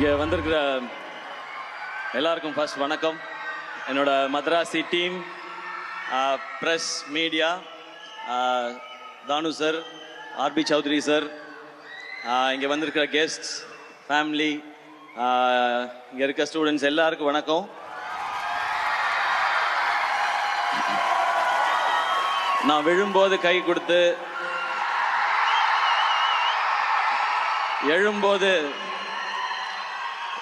இங்கே வந்திருக்கிற எல்லாருக்கும் ஃபர்ஸ்ட் வணக்கம். என்னோட மதராசி டீம், ப்ரெஸ், மீடியா, தானு சார், ஆர்பி சௌத்ரி சார், இங்கே வந்திருக்கிற கெஸ்ட்ஸ், ஃபேமிலி, இங்கே இருக்க ஸ்டூடெண்ட்ஸ் எல்லாருக்கும் வணக்கம். நான் விழும்போது கை கொடுத்து, எழும்போது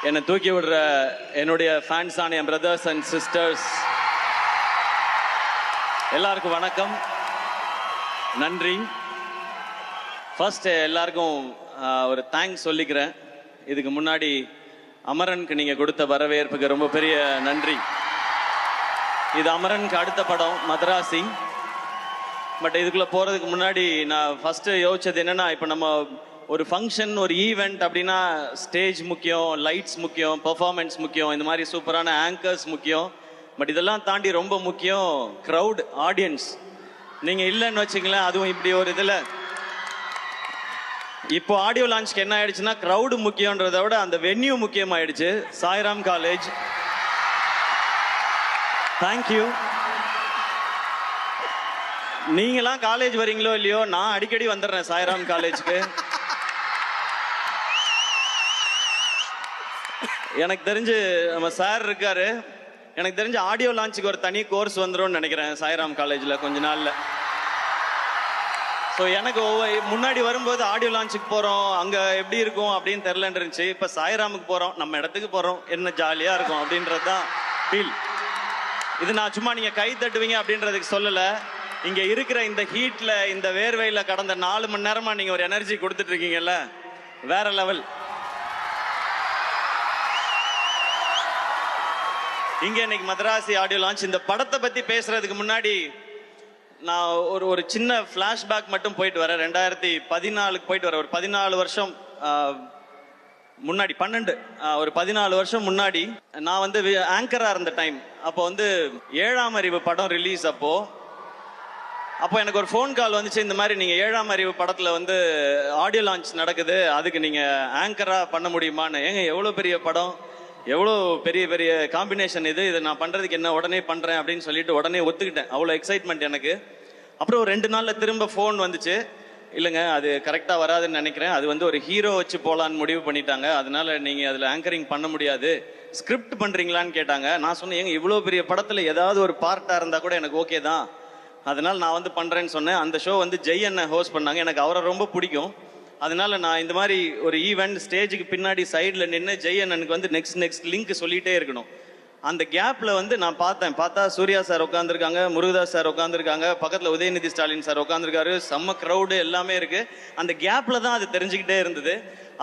என்னை தூக்கி விடுற என்னுடைய ஃபேன்ஸான என் பிரதர்ஸ் அண்ட் சிஸ்டர்ஸ் எல்லாருக்கும் வணக்கம், நன்றி. ஃபர்ஸ்ட் எல்லாருக்கும் ஒரு தேங்க்ஸ் சொல்லிக்கிறேன். இதுக்கு முன்னாடி அமரனுக்கு நீங்கள் கொடுத்த வரவேற்புக்கு ரொம்ப பெரிய நன்றி. இது அமரனுக்கு அடுத்த படம் மதராசி. பட் இதுக்குள்ளே போகிறதுக்கு முன்னாடி நான் ஃபஸ்ட்டு யோசிச்சது என்னென்னா, இப்போ நம்ம ஒரு ஃபங்க்ஷன், ஒரு ஈவெண்ட் அப்படின்னா ஸ்டேஜ் முக்கியம், லைட்ஸ் முக்கியம், பெர்ஃபார்மன்ஸ் முக்கியம், இந்த மாதிரி சூப்பரான ஆங்கர்ஸ் முக்கியம். பட் இதெல்லாம் தாண்டி ரொம்ப முக்கியம் க்ரௌட், ஆடியன்ஸ். நீங்கள் இல்லைன்னு வச்சுங்களேன், அதுவும் இப்படி ஒரு இதில் இப்போ ஆடியோ லான்ச்க்கு என்ன ஆயிடுச்சுன்னா, க்ரௌடு முக்கியன்றதை விட அந்த வென்யூ முக்கியமாயிடுச்சு. Sairam college, thank you. நீங்களாம் காலேஜ் வரீங்களோ இல்லையோ, நான் அடிக்கடி வந்துடுறேன் சாய்ராம் காலேஜ்க்கு. எனக்கு தெரிஞ்சு நம்ம சார் இருக்காரு, எனக்கு தெரிஞ்சு ஆடியோ லான்ச்சுக்கு ஒரு தனி கோர்ஸ் வந்துடும் நினைக்கிறேன் சாய்ராம் காலேஜில் கொஞ்ச நாளில். ஸோ எனக்கு முன்னாடி வரும்போது ஆடியோ லான்ச்சுக்கு போகிறோம், அங்கே எப்படி இருக்கும் அப்படின்னு தெரிலன்னு இருந்துச்சு. இப்போ சாய்ராமுக்கு போகிறோம், நம்ம இடத்துக்கு போகிறோம், என்ன ஜாலியாக இருக்கும் அப்படின்றது தான் ஃபீல். இது நான் சும்மா நீங்கள் கை தட்டுவீங்க அப்படின்றதுக்கு சொல்லலை. இங்கே இருக்கிற இந்த ஹீட்டில், இந்த வேர்வையில் கடந்த 4 மணி நேரமாக நீங்கள் ஒரு எனர்ஜி கொடுத்துட்டு இருக்கீங்கல்ல, வேற லெவல். இங்கே இன்னைக்கு மதராசி ஆடியோ லான்ச். இந்த படத்தை பற்றி பேசுறதுக்கு முன்னாடி நான் ஒரு சின்ன ஃப்ளாஷ்பேக் மட்டும் போயிட்டு வரேன். 2014 போயிட்டு வரேன். ஒரு 14 வருஷம் முன்னாடி, 12 ஒரு 14 வருஷம் முன்னாடி நான் வந்து ஆங்கராக இருந்த டைம். அப்போ வந்து 7ஆம் அறிவு படம் ரிலீஸ். அப்போ எனக்கு ஒரு ஃபோன் கால் வந்துச்சு, இந்த மாதிரி நீங்கள் 7ஆம் அறிவு படத்தில் வந்து ஆடியோ லான்ச் நடக்குது, அதுக்கு நீங்கள் ஆங்கராக பண்ண முடியுமான்னு. ஏங்க, எவ்வளோ பெரிய படம், எவ்வளோ பெரிய பெரிய காம்பினேஷன், இதை நான் பண்ணுறதுக்கு என்ன, உடனே பண்ணுறேன் அப்படின்னு சொல்லிட்டு உடனே ஒத்துக்கிட்டேன். அவ்வளோ எக்ஸைட்மெண்ட் எனக்கு. அப்புறம் ஒரு 2 நாளில் திரும்ப ஃபோன் வந்துச்சு, இல்லைங்க அது கரெக்டாக வராதுன்னு நினைக்கிறேன், அது வந்து ஒரு ஹீரோ வச்சு போகலான்னு முடிவு பண்ணிட்டாங்க, அதனால நீங்கள் அதில் ஆங்கரிங் பண்ண முடியாது, ஸ்கிரிப்ட் பண்ணுறீங்களான்னு கேட்டாங்க. நான் சொன்னேன், ஏங்க இவ்வளோ பெரிய படத்தில் ஏதாவது ஒரு பார்ட்டாக இருந்தால் கூட எனக்கு ஓகே தான், அதனால் நான் வந்து பண்ணுறேன்னு சொன்னேன். அந்த ஷோ வந்து ஜெய் அண்ணன் ஹோஸ்ட் பண்ணாங்க, எனக்கு அவரை ரொம்ப பிடிக்கும். அதனால நான் இந்த மாதிரி ஒரு ஈவெண்ட் ஸ்டேஜுக்கு பின்னாடி சைடில் நின்று ஜெய் அண்ணனுக்கு வந்து நெக்ஸ்ட் லிங்க் சொல்லிகிட்டே இருக்கணும். அந்த கேப்பில் வந்து நான் பார்த்தா சூர்யா சார் உட்காந்துருக்காங்க, முருகதாஸ் சார் உட்காந்துருக்காங்க, பக்கத்தில் உதயநிதி ஸ்டாலின் சார் உட்காந்துருக்காரு, செம்ம க்ரௌடு எல்லாமே இருக்குது. அந்த கேப்பில் தான் அது தெரிஞ்சுக்கிட்டே இருந்தது.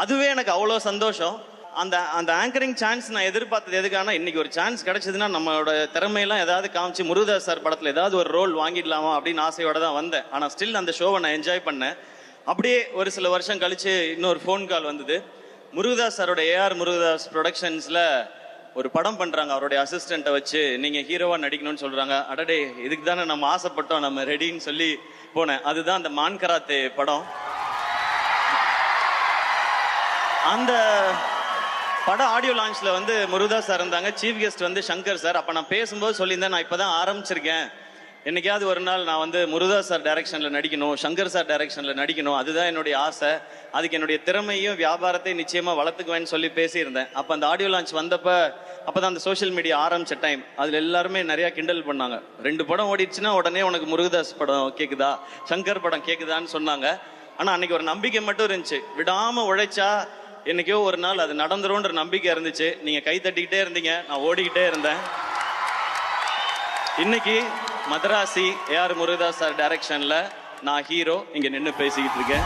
அதுவே எனக்கு அவ்வளோ சந்தோஷம். அந்த ஆங்கரிங் சான்ஸ் நான் எதிர்பார்த்தது எதுக்கான, இன்னைக்கு ஒரு சான்ஸ் கிடைச்சதுன்னா நம்மளோட திறமையெல்லாம் ஏதாவது காமிச்சு முருகதாஸ் சார் படத்தில் ஏதாவது ஒரு ரோல் வாங்கிடலாமா அப்படின்னு ஆசையோட தான் வந்தேன். ஆனால் ஸ்டில் அந்த ஷோவை நான் என்ஜாய் பண்ணேன். அப்படியே ஒரு சில வருஷம் கழிச்சு இன்னொரு ஃபோன் கால் வந்தது. முருகதாஸ் சாரோட ஏஆர் முருகதாஸ் ப்ரொடக்ஷன்ஸில் ஒரு படம் பண்ணுறாங்க, அவருடைய அசிஸ்டண்ட்டை வச்சு நீங்கள் ஹீரோவாக நடிக்கணும்னு சொல்கிறாங்க. அடடே, இதுக்கு தானே நம்ம ஆசைப்பட்டோம், நம்ம ரெடின்னு சொல்லி போனேன். அதுதான் அந்த மான் கராத்தே படம். அந்த படம் ஆடியோ லான்ச்சில் வந்து முருகதாஸ் சார் இருந்தாங்க, சீஃப் கெஸ்ட் வந்து சங்கர் சார். அப்போ நான் பேசும்போது சொல்லியிருந்தேன், நான் இப்போ தான் ஆரம்பிச்சிருக்கேன், என்னைக்காவது ஒரு நாள் நான் வந்து முருகதாஸ் சார் டைரக்ஷனில் நடிக்கணும், சங்கர் சார் டைரக்ஷனில் நடிக்கணும், அதுதான் என்னுடைய ஆசை, அதுக்கு என்னுடைய திறமையும் வியாபாரத்தையும் நிச்சயமாக வளர்த்துக்குவேன்னு சொல்லி பேசியிருந்தேன். அப்போ அந்த ஆடியோ லான்ச் வந்தப்போ, அப்போ தான் அந்த சோஷியல் மீடியா ஆரம்பித்த டைம். அதில் எல்லாருமே நிறையா கிண்டல் பண்ணாங்க. 2 படம் ஓடிடுச்சுன்னா உடனே உனக்கு முருகதாஸ் படம் கேட்குதா, சங்கர் படம் கேட்குதான்னு சொன்னாங்க. ஆனால் அன்னைக்கு ஒரு நம்பிக்கை மட்டும் இருந்துச்சு, விடாமல் உழைச்சா என்னைக்கோ ஒரு நாள் அது நடந்துரும்ன்ற நம்பிக்கை இருந்துச்சு. நீங்கள் கை தட்டிக்கிட்டே இருந்தீங்க, நான் ஓடிக்கிட்டே இருந்தேன். இன்னைக்கு மதராசி ஏஆர் முருகதாஸ் சார் டைரக்ஷன்ல நான் ஹீரோ இங்க நின்று பேசிக்கிட்டு இருக்கேன்.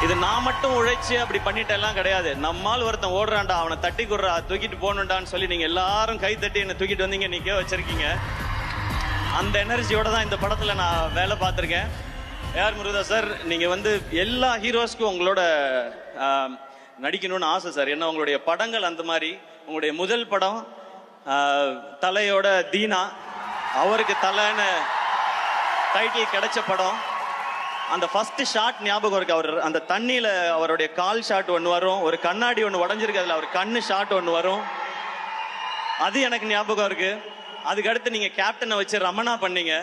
இது நான் மட்டும் உழைச்சு அப்படி பண்ணிட்டெல்லாம் கிடையாது. நம்மால் ஒருத்தன் ஓடுறான்டா, அவனை தட்டி கொடுறா, தூக்கிட்டு போகணுண்டான்னு சொல்லி நீங்க எல்லாரும் கை தட்டி என்னை தூக்கிட்டு வந்தீங்க, நிக்க வச்சிருக்கீங்க. அந்த எனர்ஜியோட தான் இந்த படத்துல நான் வேலை பார்த்துருக்கேன். ஏஆர் முருகதாஸ் சார், நீங்க வந்து எல்லா ஹீரோஸ்க்கும் உங்களோட நடிக்கணும்னு ஆசை சார். ஏன்னா உங்களுடைய படங்கள் அந்த மாதிரி. உங்களுடைய முதல் படம் தலையோட தீனா, அவருக்கு தலைன்னு டைட்டில் கிடைச்ச படம். அந்த ஃபர்ஸ்ட் ஷாட் ஞாபகம் இருக்கு. அவர் அந்த தண்ணியில அவருடைய கால் ஷாட் ஒன்று வரும், ஒரு கண்ணாடி ஒன்று உடஞ்சிருக்கு, அதில் அவர் கண்ணு ஷாட் ஒன்று வரும், அது எனக்கு ஞாபகம் இருக்கு. அதுக்கடுத்து நீங்க கேப்டனை வச்சு ரமணா பண்ணீங்க.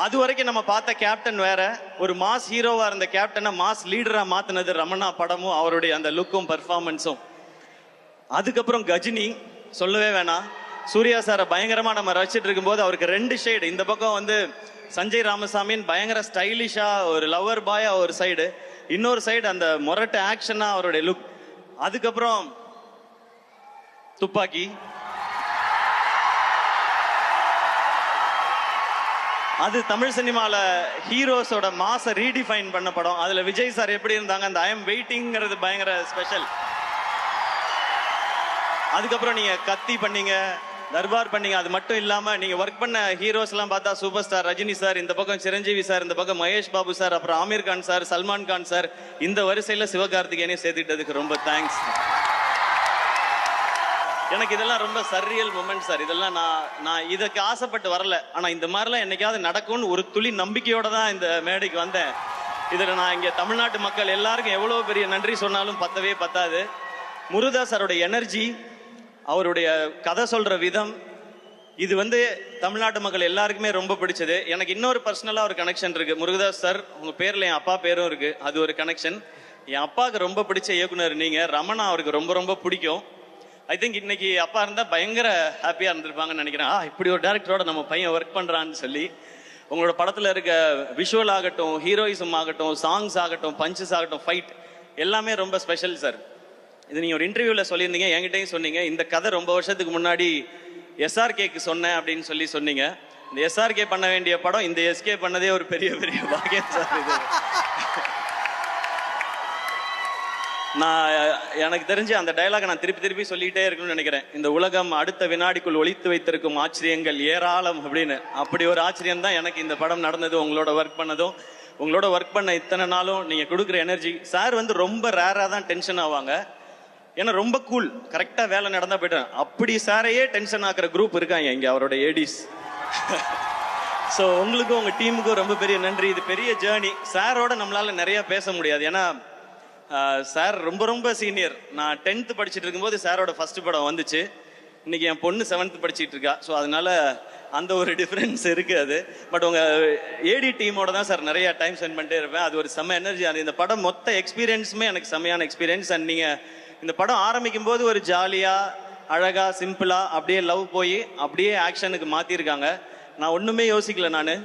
அது வரைக்கும் நம்ம பார்த்த கேப்டன் வேற, ஒரு மாஸ் ஹீரோவா இருந்த கேப்டனை மாஸ் லீடரா மாத்தினது ரமணா படமும் அவருடைய அந்த லுக்கும் பர்ஃபார்மன்ஸும். அதுக்கப்புறம் கஜினி சொல்லவே வேணாம். சூர்யா சாரை பயங்கரமா நம்ம ரசிச்சிட்டு இருக்கும்போது அவருக்கு 2 ஷேடு, இந்த பக்கம் வந்து சஞ்சய் ராமசாமின்னு பயங்கர ஸ்டைலிஷா ஒரு லவர் பாயா ஒரு சைடு, இன்னொரு சைடு அந்த மொரட்டு ஆக்ஷனா அவருடைய லுக். அதுக்கப்புறம் துப்பாக்கி, அது தமிழ் சினிமால ஹீரோஸோட மாச ரீடிஃபைன் பண்ண படம். அதுல விஜய் சார் எப்படி இருந்தாங்க, அந்த ஐ எம் வெயிட்டிங்கிறது பயங்கர ஸ்பெஷல். அதுக்கப்புறம் நீங்க கத்தி பண்ணீங்க, தர்பார் பண்ணீங்க. அது மட்டும் இல்லாம நீங்க ஒர்க் பண்ண ஹீரோஸ் எல்லாம் பார்த்தா சூப்பர் ஸ்டார் ரஜினி சார், இந்த பக்கம் சிரஞ்சீவி சார், இந்த பக்கம் மகேஷ் பாபு சார், அப்புறம் ஆமீர் கான் சார், சல்மான் கான் சார், இந்த வரிசையில சிவகார்த்திகேயனையும் சேர்த்துக்கிட்டதுக்கு ரொம்ப தேங்க்ஸ். எனக்கு இதெல்லாம் ரொம்ப சர்ரியல் மூமெண்ட் சார். இதெல்லாம் நான் இதுக்கு ஆசைப்பட்டு வரல, ஆனா இந்த மாதிரிலாம் என்னைக்காவது நடக்கும்னு ஒரு துளி நம்பிக்கையோட தான் இந்த மேடைக்கு வந்தேன். இதுல நான் இங்க தமிழ்நாட்டு மக்கள் எல்லாருக்கும் எவ்வளவு பெரிய நன்றி சொன்னாலும் பத்தவே பத்தாது. முருகதாஸ் சாரோட எனர்ஜி, அவருடைய கதை சொல்ற விதம், இது வந்து தமிழ்நாட்டு மக்கள் எல்லாருக்குமே ரொம்ப பிடிச்சது. எனக்கு இன்னொரு பர்சனலா ஒரு கனெக்ஷன் இருக்கு. முருகதாஸ் சார் உங்க பேர்ல என் அப்பா பேரும் இருக்கு, அது ஒரு கனெக்ஷன். என் அப்பாவுக்கு ரொம்ப பிடிச்ச இயக்குனர் நீங்க. ரமணா அவருக்கு ரொம்ப ரொம்ப பிடிக்கும். ஐ திங்க் இன்னைக்கு அப்பா இருந்தா பயங்கர ஹாப்பியா இருந்திருப்பாங்கன்னு நினைக்கிறேன். இப்படி ஒரு டேரக்டரோட நம்ம பையன் ஒர்க் பண்றான்னு சொல்லி. உங்களோட படத்துல இருக்க விஷுவல் ஆகட்டும், ஹீரோயிசம் ஆகட்டும், சாங்ஸ் ஆகட்டும், பஞ்சஸ் ஆகட்டும், ஃபைட் எல்லாமே ரொம்ப ஸ்பெஷல் சார். இது நீங்க ஒரு இன்டர்வியூல சொல்லியிருந்தீங்க, என்கிட்டயும் சொன்னீங்க. இந்த கதை ரொம்ப வருஷத்துக்கு முன்னாடி SRKக்கு சொன்னேன் அப்படின்னு சொல்லி சொன்னீங்க. இந்த SRK பண்ண வேண்டிய படம் இந்த SK பண்ணதே ஒரு பெரிய பெரிய பாக்கியம் சார். இது நான் எனக்கு தெரிஞ்சு அந்த டயலாக் நான் திருப்பி திருப்பி சொல்லிட்டே இருக்கணும்னு நினைக்கிறேன். இந்த உலகம் அடுத்த வினாடிக்குள் ஒளித்து வைத்திருக்கும் ஆச்சரியங்கள் ஏராளம் அப்படின்னு. அப்படி ஒரு ஆச்சரியம் தான் எனக்கு இந்த படம் நடந்தது, உங்களோட ஒர்க் பண்ணதும். உங்களோட ஒர்க் பண்ண இத்தனை நாளும் நீங்க கொடுக்குற எனர்ஜி. சார் வந்து ரொம்ப ரேரா தான் டென்ஷன் ஆவாங்க, ஏன்னா ரொம்ப கூல், கரெக்டா வேலை நடந்தா போயிட்டேன். அப்படி சாரையே டென்ஷன் ஆக்குற குரூப் இருக்காங்க இங்க, அவரோட ஏடிஸ். ஸோ உங்களுக்கும் உங்க டீமுக்கும் ரொம்ப பெரிய நன்றி. இது பெரிய ஜேர்னி. சாரோட நம்மளால நிறைய பேச முடியாது, ஏன்னா சார் ரொம்ப ரொம்ப சீனியர். நான் 10th படிச்சுட்டு இருக்கும்போது சாரோட ஃபர்ஸ்ட் படம் வந்துச்சு. இன்னைக்கு என் பொண்ணு 7th படிச்சுட்டு இருக்கா. ஸோ அதனால அந்த ஒரு டிஃப்ரென்ஸ் இருக்கு. அது பட் உங்க ஏடி டீமோட தான் சார் நிறைய டைம் ஸ்பெண்ட் பண்ணிட்டே இருப்பேன். அது ஒரு செம்ம எனர்ஜி. அந்த இந்த படம் மொத்த எக்ஸ்பீரியன்ஸுமே எனக்கு செம்மையான எக்ஸ்பீரியன்ஸ். அண்ட் நீங்க இந்த படம் ஆரம்பிக்கும் போது ஒரு ஜாலியா அழகா சிம்பிளா அப்படியே லவ் போய் அப்படியே ஆக்ஷனுக்கு மாத்திருக்காங்க. நான் ஒண்ணுமே யோசிக்கல, நான்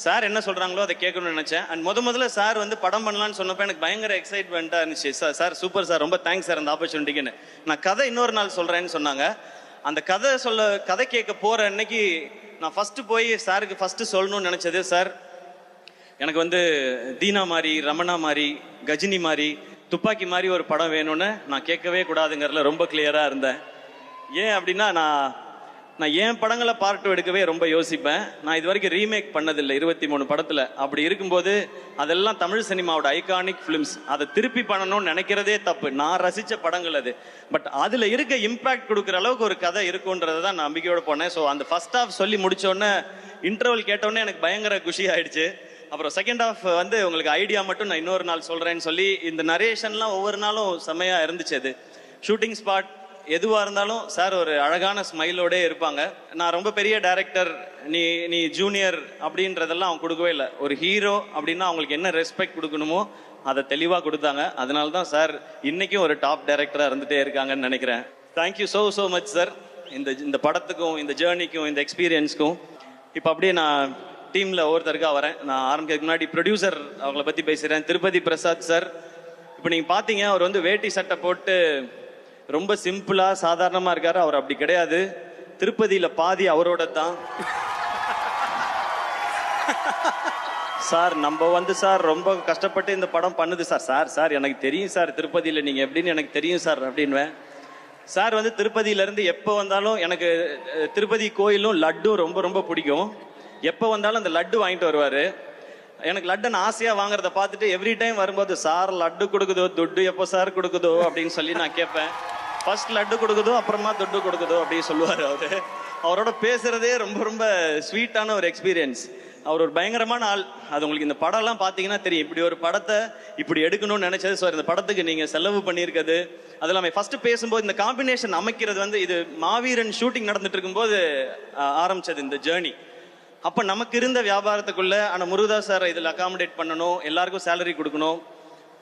சார் என்ன சொல்றாங்களோ அதை கேட்கணும்னு நினைச்சேன். அண்ட் முதல்ல சார் வந்து படம் பண்ணலான்னு சொன்னப்ப எனக்கு பயங்கர எக்ஸைட்மெண்ட்டா இருந்துச்சு. சார் சூப்பர் சார், ரொம்ப தேங்க்ஸ் சார் அந்த ஆப்பர்ச்சுனிட்டிக்குன்னு. நான் கதை இன்னொரு நாள் சொல்றேன்னு சொன்னாங்க. அந்த கதை கேட்க போற அன்னைக்கு நான் ஃபர்ஸ்ட் போய் சாருக்கு ஃபர்ஸ்ட் சொல்லணும்னு நினைச்சது, சார் எனக்கு வந்து தீனா மாதிரி, ரமணா மாதிரி, கஜினி மாதிரி, துப்பாக்கி மாதிரி ஒரு படம் வேணும்னு நான் கேட்கவே கூடாதுங்கிறதுல ரொம்ப கிளியரா இருந்தேன். ஏன் அப்படின்னா நான் என் படங்களை பார்ட் 2 எடுக்கவே ரொம்ப யோசிப்பேன். நான் இது வரைக்கும் ரீமேக் பண்ணதில்லை 23 படத்துல. அப்படி இருக்கும்போது அதெல்லாம் தமிழ் சினிமாவோட ஐகானிக் பிலிம்ஸ். அதை திருப்பி பண்ணணும்னு நினைக்கிறதே தப்பு. நான் ரசிச்ச படங்கள் அது. பட் அதுல இருக்க இம்பாக்ட் கொடுக்குற அளவுக்கு ஒரு கதை இருக்குன்றதை தான் நான் நம்பிக்கையோட போனேன். ஸோ அந்த ஃபர்ஸ்ட் ஹாஃப் சொல்லி முடிச்சோடனே, இன்டர்வல் கேட்டோடனே எனக்கு பயங்கர குஷி ஆயிடுச்சு. அப்புறம் செகண்ட் ஹாஃப் வந்து உங்களுக்கு ஐடியா மட்டும் நான் இன்னொரு நாள் சொல்றேன்னு சொல்லி இந்த நரேஷன்லாம் ஒவ்வொரு நாளும் செம்மையா இருந்துச்சு. அது ஷூட்டிங் ஸ்பாட் எதுவாக இருந்தாலும் சார் ஒரு அழகான ஸ்மைலோடே இருப்பாங்க. நான் ரொம்ப பெரிய டைரக்டர், நீ ஜூனியர் அப்படின்றதெல்லாம் அவங்க கொடுக்கவே இல்லை. ஒரு ஹீரோ அப்படின்னா அவங்களுக்கு என்ன ரெஸ்பெக்ட் கொடுக்கணுமோ அதை தெளிவாக கொடுத்தாங்க. அதனால தான் சார் இன்னைக்கும் ஒரு டாப் டைரக்டராக இருந்துகிட்டே இருக்காங்கன்னு நினைக்கிறேன். தேங்க்யூ ஸோ மச் சார், இந்த படத்துக்கும் இந்த ஜேர்னிக்கும் இந்த எக்ஸ்பீரியன்ஸ்க்கும். இப்போ அப்படியே நான் டீமில் ஒவ்வொருத்தருக்காக வரேன். நான் ஆரம்பிக்கிறதுக்கு முன்னாடி ப்ரொடியூசர் அவங்கள பற்றி பேசுகிறேன். திருப்பதி பிரசாத் சார். இப்போ நீங்கள் பார்த்தீங்க, அவர் வந்து வேட்டி சட்டை போட்டு ரொம்ப சிம்பிளா சாதாரணமா இருக்காரு. அவர் அப்படி கிடையாது. திருப்பதியில பாதி அவரோட தான் சார். நம்ம வந்து சார் ரொம்ப கஷ்டப்பட்டு இந்த படம் பண்ணுது சார் எனக்கு தெரியும் சார், திருப்பதியில நீங்க எப்படின்னு எனக்கு தெரியும் சார் அப்படின்வேன். சார் வந்து திருப்பதியில இருந்து எப்போ வந்தாலும், எனக்கு திருப்பதி கோயிலும் லட்டும் ரொம்ப ரொம்ப பிடிக்கும். எப்போ வந்தாலும் அந்த லட்டு வாங்கிட்டு வருவாரு. எனக்கு லட்டு நான் ஆசையா வாங்குறத பார்த்துட்டு எவ்ரி டைம் வரும்போது, சார் லட்டு கொடுக்குதோ, துட்டு எப்போ சார் கொடுக்குதோ அப்படின்னு சொல்லி நான் கேட்பேன். ஃபர்ஸ்ட் லட்டு கொடுக்குதோ, அப்புறமா துட்டு கொடுக்குதோ அப்படின்னு சொல்லுவார் அவரு. அவரோட பேசுறதே ரொம்ப ரொம்ப ஸ்வீட்டான ஒரு எக்ஸ்பீரியன்ஸ். அவர் ஒரு பயங்கரமான ஆள். அது உங்களுக்கு இந்த படம்லாம் பார்த்தீங்கன்னா தெரியும். இப்படி ஒரு படத்தை இப்படி எடுக்கணும்னு நினைச்சது சார். இந்த படத்துக்கு நீங்கள் செலவு பண்ணியிருக்கிறது அதெல்லாம் ஃபர்ஸ்ட் பேசும்போது இந்த காம்பினேஷன் அமைக்கிறது வந்து இது மாவீரன் ஷூட்டிங் நடந்துட்டு இருக்கும்போது ஆரம்பிச்சது இந்த ஜேர்னி. அப்போ நமக்கு இருந்த வியாபாரத்துக்குள்ள ஆனால் முருகதாஸ் சார் இதில் அகாமடேட் பண்ணணும், எல்லாருக்கும் சேலரி கொடுக்கணும்,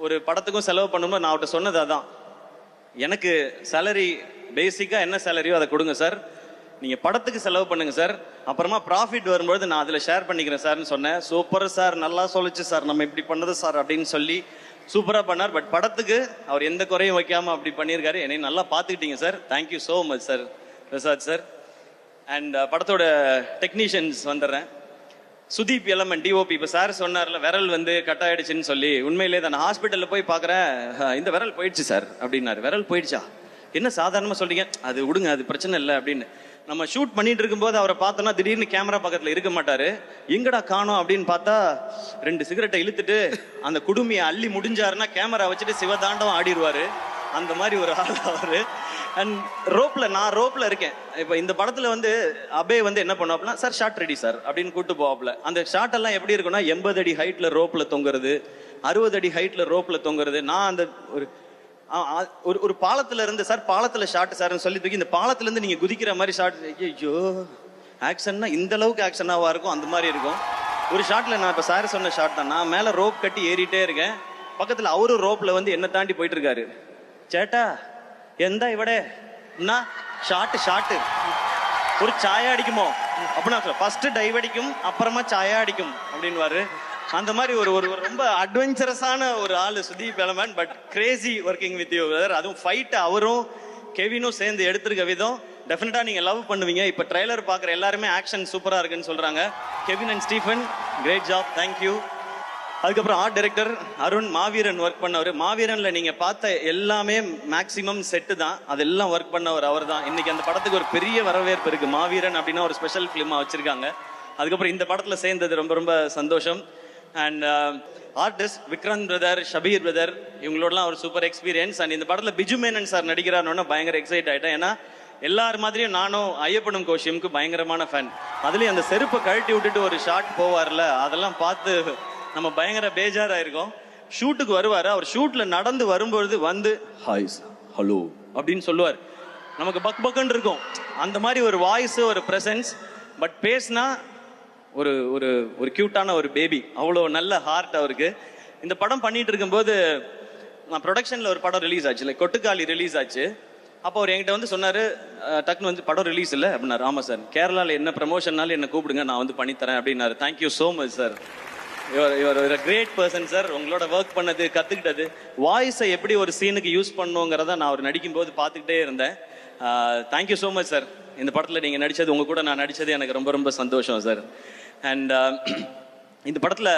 ஒரு படத்துக்கும் செலவு பண்ணணும். நான் அவர்கிட்ட சொன்னது அதான், எனக்கு சேலரி பேசிக்காக என்ன சேலரியோ அதை கொடுங்க சார், நீங்கள் படத்துக்கு செலவு பண்ணுங்க சார், அப்புறமா ப்ராஃபிட் வரும்போது நான் அதில் ஷேர் பண்ணிக்கிறேன் சார்னு சொன்னேன். சூப்பர் சார், நல்லா சொல்லிச்சு சார், நம்ம இப்படி பண்ணது சார் அப்படின்னு சொல்லி சூப்பராக பண்ணார். பட் படத்துக்கு அவர் எந்த குறையும் வைக்காமல் அப்படி பண்ணியிருக்காரு. என்னை நல்லா பார்த்துக்கிட்டீங்க sir. Thank you so much sir Prasad sir. And படத்தோட டெக்னீஷியன்ஸ் வந்துடுறேன். சுதீப் எலமன் டிஓபி. இப்போ சார் சொன்னார்ல விரல் வந்து கட் ஆயிடுச்சுன்னு சொல்லி, உண்மையிலே தான் நான் ஹாஸ்பிட்டலில் போய் பார்க்குறேன், இந்த விரல் போயிடுச்சு சார் அப்படின்னாரு. விரல் போயிடுச்சா, என்ன சாதாரணமாக சொல்றீங்க, அது விடுங்க அது பிரச்சனை இல்லை அப்படின்னு. நம்ம ஷூட் பண்ணிட்டு இருக்கும்போது அவரை பார்த்தோன்னா திடீர்னு கேமரா பக்கத்தில் இருக்க மாட்டாரு. எங்கடா காணோம் அப்படின்னு பார்த்தா 2 சிகரெட்டை இழுத்துட்டு அந்த குடுமையை அள்ளி முடிஞ்சாருன்னா கேமரா வச்சுட்டு சிவதாண்டவம் ஆடிடுவாரு. அந்த மாதிரி ஒரு ஆள் அவரு. அண்ட் நான் ரோப்ல இருக்கேன். இப்போ இந்த படத்துல வந்து அபே வந்து என்ன பண்ணுவாப்னா, சார் ஷார்ட் ரெடி சார் அப்படின்னு கூப்பிட்டு போவாப்ல. அந்த ஷார்ட் எல்லாம் எப்படி இருக்குன்னா 80 அடி ஹைட்ல ரோப்ல தொங்குறது, 60 அடி ஹைட்ல ரோப்ல தொங்குறது. நான் அந்த ஒரு பாலத்துல இருந்து சார் பாலத்துல ஷார்ட் சார்னு சொல்லி தூக்கி இந்த பாலத்துல இருந்து நீங்க குதிக்கிற மாதிரி ஷார்ட். ஐயோ ஆக்ஷன்னா இந்த அளவுக்கு ஆக்ஷனாவா இருக்கும், அந்த மாதிரி இருக்கும். ஒரு ஷாட்ல நான் இப்ப சார் சொன்ன ஷாட் தான், நான் மேல ரோப் கட்டி ஏறிட்டே இருக்கேன், பக்கத்துல அவரும் ரோப்ல வந்து என்ன தாண்டி போயிட்டு இருக்காரு. சேட்டா எந்த இவடே ஷாட்டு ஒரு சாயா அடிக்குமோ அப்படின்னா ஃபர்ஸ்ட் டைவ் அடிக்கும் அப்புறமா சாயா அடிக்கும் அப்படின்வாரு. அந்த மாதிரி ஒரு ஒரு ரொம்ப அட்வென்ச்சரஸான ஒரு ஆளு Sudeep LMN. But Crazy working with you brother. அதுவும் ஃபைட் அவரும் கெவினும் சேர்ந்து எடுத்திருக்க விதம் டெஃபினட்டா நீங்க லவ் பண்ணுவீங்க. இப்ப ட்ரைலர் பாக்குற எல்லாருமே ஆக்ஷன் சூப்பரா இருக்குன்னு சொல்றாங்க. Kevin and Stephen great job, thank you. அதுக்கப்புறம் art director Arun Maaveeran work பண்ணவர். மாவீரன்ல நீங்க பார்த்த எல்லாமே மேக்சிமம் செட்டு தான், அதெல்லாம் ஒர்க் பண்ணவர் அவர் தான். இன்னைக்கு அந்த படத்துக்கு ஒரு பெரிய வரவேற்பு இருக்கு. மாவீரன் அப்படின்னா ஒரு ஸ்பெஷல் ஃபிலிமா வச்சிருக்காங்க. அதுக்கப்புறம் இந்த படத்துல சேர்ந்தது ரொம்ப ரொம்ப சந்தோஷம். And artist Vikrant brother, Shabeer brother, இவங்களோடலாம் ஒரு சூப்பர் எக்ஸ்பீரியன்ஸ். அண்ட் இந்த படத்துல பிஜு மேனன் சார் நடிக்கிறாருன்னு பயங்கர எக்ஸைட் ஆயிட்டேன். ஏன்னா எல்லார் மாதிரியும் நானும் ஐயப்பனும் கோஷியமுக்கு பயங்கரமான ஃபேன். அதுலயும் அந்த செருப்பை கழட்டி விட்டுட்டு ஒரு ஷாட் போவார்ல, அதெல்லாம் பார்த்து நம்ம பயங்கர பேஜாராயிருக்கோம். ஷூட்டுக்கு வருவாரு, அவர் ஷூட்ல நடந்து வரும்பொழுது வந்து ஹாய் ஹலோ அப்படின்னு சொல்லுவார். நமக்கு பக் பக்குன்னு இருக்கும். அந்த மாதிரி ஒரு வாய்ஸ், ஒரு பிரசன்ஸ். பட் பேசினா ஒரு ஒரு ஒரு கியூட்டான ஒரு பேபி, அவ்வளோ நல்ல ஹார்ட் அவருக்கு. இந்த படம் பண்ணிட்டு இருக்கும்போது நான் ப்ரொடக்ஷன்ல ஒரு படம் ரிலீஸ் ஆச்சு, இல்லை கொட்டுக்காளி ரிலீஸ் ஆச்சு. அப்போ அவர் என்கிட்ட வந்து சொன்னாரு, டக்குன்னு வந்து படம் ரிலீஸ் இல்லை அப்படின்னாரு. ஆமா சார், கேரளாவில் என்ன ப்ரமோஷன்னாலும் என்ன கூப்பிடுங்க, நான் வந்து பண்ணித்தரேன் அப்படின்னாரு. Thank you so much sir. Your ஒரு கிரேட் பர்சன் சார். உங்களோட ஒர்க் பண்ணது, கத்துக்கிட்டது, வாய்ஸை எப்படி ஒரு சீனுக்கு யூஸ் பண்ணுங்கிறத நான் அவர் நடிக்கும் போது பார்த்துக்கிட்டே இருந்தேன். Thank you so much sir. இந்த படத்தில் நீங்கள் நடித்தது, உங்க கூட நான் நடித்தது எனக்கு ரொம்ப ரொம்ப சந்தோஷம் சார். அண்ட் இந்த படத்தில்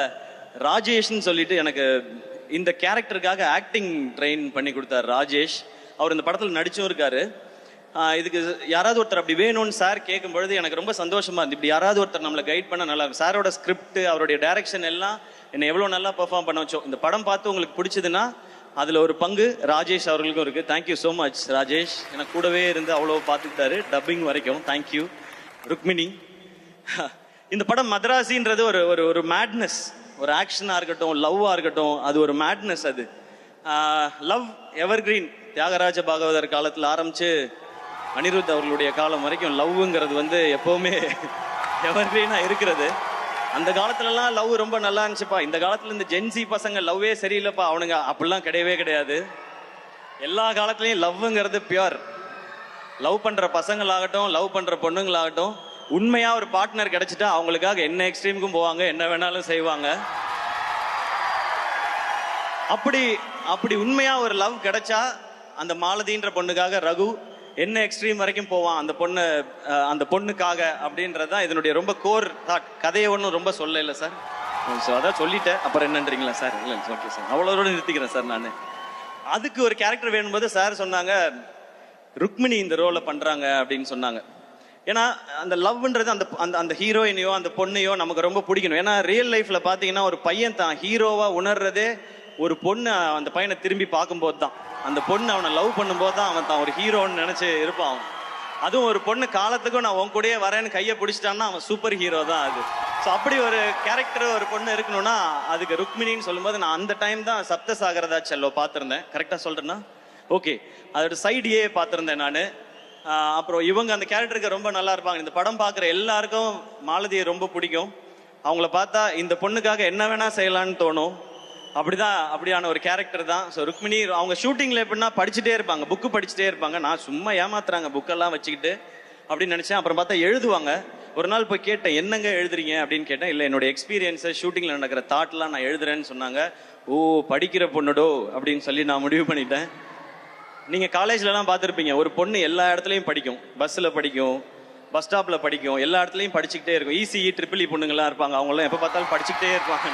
ராஜேஷ்னு சொல்லிட்டு எனக்கு இந்த கேரக்டருக்காக ஆக்டிங் ட்ரெயின் பண்ணி கொடுத்தார் ராஜேஷ். அவர் இந்த படத்தில் நடிச்சும் இருக்காரு. இதுக்கு யாராவது ஒருத்தர் அப்படி வேணும்னு சார் கேட்கும் பொழுது எனக்கு ரொம்ப சந்தோஷமா இருந்து. இப்படி யாராவது ஒருத்தர் நம்மளை கைட் பண்ண நல்லா இருக்கும். சாரோட ஸ்கிரிப்ட், அவருடைய டைரக்ஷன் எல்லாம் என்னை எவ்வளோ நல்லா பெர்ஃபார்ம் பண்ண வச்சோம். இந்த படம் பார்த்து உங்களுக்கு பிடிச்சதுன்னா அதில் ஒரு பங்கு ராஜேஷ் அவர்களுக்கும் இருக்கு. Thank you so much Rajesh. எனக்கு கூடவே இருந்து அவ்வளோ பார்த்துக்கிட்டாரு டப்பிங் வரைக்கும். தேங்க்யூ. ருக்மிணி. இந்த படம் மதராசின்றது ஒரு ஒரு ஒரு மேட்னஸ், ஒரு ஆக்ஷனாக இருக்கட்டும், லவ்வாக இருக்கட்டும், அது ஒரு மேட்னஸ். அது லவ் எவர்கிரீன். தியாகராஜ பாகவதர் காலத்தில் ஆரம்பிச்சு அனிருத் அவர்களுடைய காலம் வரைக்கும் லவ்ங்கிறது வந்து எப்பவுமே எவர்கிரீனா இருக்கிறது. அந்த காலத்துலலாம் லவ் ரொம்ப நல்லா இருந்துச்சுப்பா. இந்த காலத்துல இந்த ஜென்சி பசங்க லவ்வே சரியில்லைப்பா அவனுங்க, அப்படிலாம் கிடையவே கிடையாது. எல்லா காலத்துலயும் லவ்ங்கிறது பியூர். லவ் பண்ற பசங்களாகட்டும், லவ் பண்ற பொண்ணுங்களாகட்டும், உண்மையா ஒரு பார்ட்னர் கிடைச்சிட்டா அவங்களுக்காக என்ன எக்ஸ்ட்ரீமுக்கும் போவாங்க, என்ன வேணாலும் செய்வாங்க. அப்படி அப்படி உண்மையா ஒரு லவ் கிடைச்சா அந்த மாலதின்ற பொண்ணுக்காக ரகு என்ன எக்ஸ்ட்ரீம் வரைக்கும் போவான் அந்த பொண்ணுக்காக அப்படின்றதான் இதனுடைய ரொம்ப கோர் தாட். கதையை ஒன்றும் ரொம்ப சொல்ல இல்லை சார். ஸோ அதான் சொல்லிட்டேன், அப்புறம் என்னன்றீங்களா சார்? இல்லை ஓகே சார், அவ்வளோட நிறுத்திக்கிறேன் சார். நான் அதுக்கு ஒரு கேரக்டர் வேணும்போது சார் சொன்னாங்க ருக்மிணி இந்த ரோலை பண்றாங்க அப்படின்னு சொன்னாங்க. ஏன்னா அந்த லவ்ன்றது அந்த அந்த ஹீரோயினையோ அந்த பொண்ணையோ நமக்கு ரொம்ப பிடிக்கணும். ஏன்னா ரியல் லைஃப்ல பார்த்தீங்கன்னா ஒரு பையன் தான் ஹீரோவா உணர்றதே ஒரு பொண்ணு அந்த பையனை திரும்பி பார்க்கும்போது தான். அந்த பொண்ணு அவனை லவ் பண்ணும்போது தான் அவன் தான் ஒரு ஹீரோன்னு நினைச்சு இருப்பான். அதுவும் ஒரு பொண்ணு காலத்துக்கும் நான் உன் கூடயே வரேன்னு கையை பிடிச்சிட்டான்னா அவன் சூப்பர் ஹீரோ தான் அது. ஸோ அப்படி ஒரு கேரக்டர் ஒரு பொண்ணு இருக்கணும்னா அதுக்கு ருக்மிணின்னு சொல்லும்போது நான் அந்த டைம் தான் சப்தசாகரதா செல்லோ பார்த்துருந்தேன். கரெக்டாக சொல்கிறேன்னா ஓகே, அதோட சைடியே பார்த்துருந்தேன் நான். அப்புறம் இவங்க அந்த கேரக்டருக்கு ரொம்ப நல்லா இருப்பாங்க. இந்த படம் பார்க்குற எல்லாருக்கும் மாலதியை ரொம்ப பிடிக்கும். அவங்கள பார்த்தா இந்த பொண்ணுக்காக என்ன வேணா செய்யலான்னு தோணும். அப்படியான ஒரு கேரக்டர் தான். ஸோ ருக்மிணி அவங்க ஷூட்டிங்கில் எப்படின்னா படிச்சுட்டே இருப்பாங்க, புக்கு படிச்சுட்டே இருப்பாங்க. நான் சும்மா ஏமாத்துறாங்க புக்கெல்லாம் வச்சுக்கிட்டு அப்படின்னு நினச்சேன். அப்புறம் பார்த்தா எழுதுவாங்க. ஒரு நாள் போய் கேட்டேன், என்னங்க எழுதுறீங்க அப்படின்னு கேட்டேன். இல்லை, என்னோட எக்ஸ்பீரியன்ஸை ஷூட்டிங்கில் நடக்கிற தாட்லாம் நான் எழுதுறேன்னு சொன்னாங்க. ஓ, படிக்கிற பொண்ணுடோ அப்படின்னு சொல்லி நான் முடிவு பண்ணிட்டேன். நீங்கள் காலேஜ்லலாம் பார்த்துருப்பீங்க, ஒரு பொண்ணு எல்லா இடத்துலையும் படிக்கும். பஸ்ஸில் படிக்கும், பஸ் ஸ்டாப்பில் படிக்கும், எல்லா இடத்துலையும் படிச்சுக்கிட்டே இருக்கும். இசிஇ ட்ரிபிள் பொண்ணுங்கள்லாம் இருப்பாங்க, அவங்களாம் எப்போ பார்த்தாலும் படிச்சுக்கிட்டே இருப்பாங்க.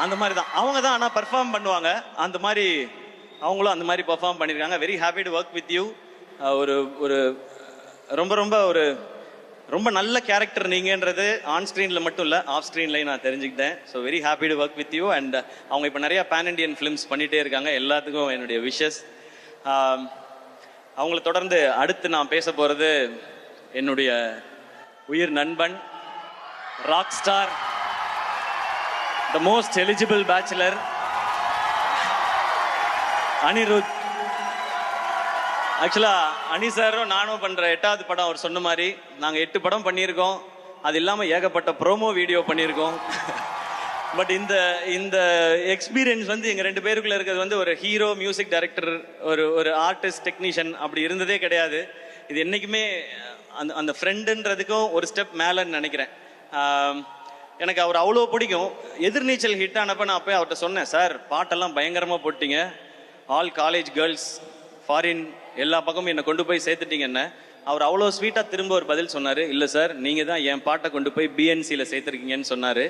அந்த மாதிரி தான் அவங்க தான். ஆனால் பர்ஃபார்ம் பண்ணுவாங்க. அந்த மாதிரி அவங்களும் அந்த மாதிரி பர்ஃபார்ம் பண்ணியிருக்காங்க. Very happy to work with you. ஒரு ஒரு ரொம்ப ரொம்ப ஒரு ரொம்ப நல்ல கேரக்டர் நீங்கன்றது ஆன் ஸ்க்ரீனில் மட்டும் இல்லை, ஆஃப் ஸ்க்ரீன்லையும் நான் தெரிஞ்சுக்கிட்டேன். So very happy to work with you. And அவங்க இப்போ நிறையா பேன் இண்டியன் ஃபிலிம்ஸ் பண்ணிகிட்டே இருக்காங்க. எல்லாத்துக்கும் என்னுடைய விஷஸ். அவங்கள தொடர்ந்து அடுத்து நான் பேச போகிறது என்னுடைய உயிர் நண்பன், rock star, the most eligible bachelor, Anirudh. ஆக்சுவலாக அனி சாரும் நானும் பண்ணுற 8வது படம் அவர் சொன்ன மாதிரி நாங்கள் 8 படம் பண்ணியிருக்கோம். அது இல்லாமல் ஏகப்பட்ட ப்ரோமோ வீடியோ பண்ணியிருக்கோம். பட் இந்த எக்ஸ்பீரியன்ஸ் வந்து எங்கள் 2 பேருக்குள்ள இருக்கிறது வந்து ஒரு ஹீரோ, மியூசிக் டைரக்டர், ஒரு ஆர்டிஸ்ட், டெக்னீஷியன் அப்படி இருந்ததே கிடையாது. இது என்றைக்குமே அந்த ஃப்ரெண்டுன்றதுக்கும் ஒரு ஸ்டெப் மேலேன்னு நினைக்கிறேன். எனக்கு அவர் அவ்வளோ பிடிக்கும். எதிர்நீச்சல் ஹிட் ஆனப்போ நான் போய் அவர்கிட்ட சொன்னேன், சார் பாட்டெல்லாம் பயங்கரமாக போட்டிங்க, ஆல் காலேஜ் கேர்ள்ஸ், ஃபாரின் எல்லா பக்கமும் என்னை கொண்டு போய் சேர்த்துட்டீங்கன்னு. அவர் அவ்வளோ ஸ்வீட்டாக திரும்ப ஒரு பதில் சொன்னார், இல்லை சார் நீங்கள் தான் என் பாட்டை கொண்டு போய் பிஎன்சியில் சேர்த்துருக்கீங்கன்னு சொன்னார்.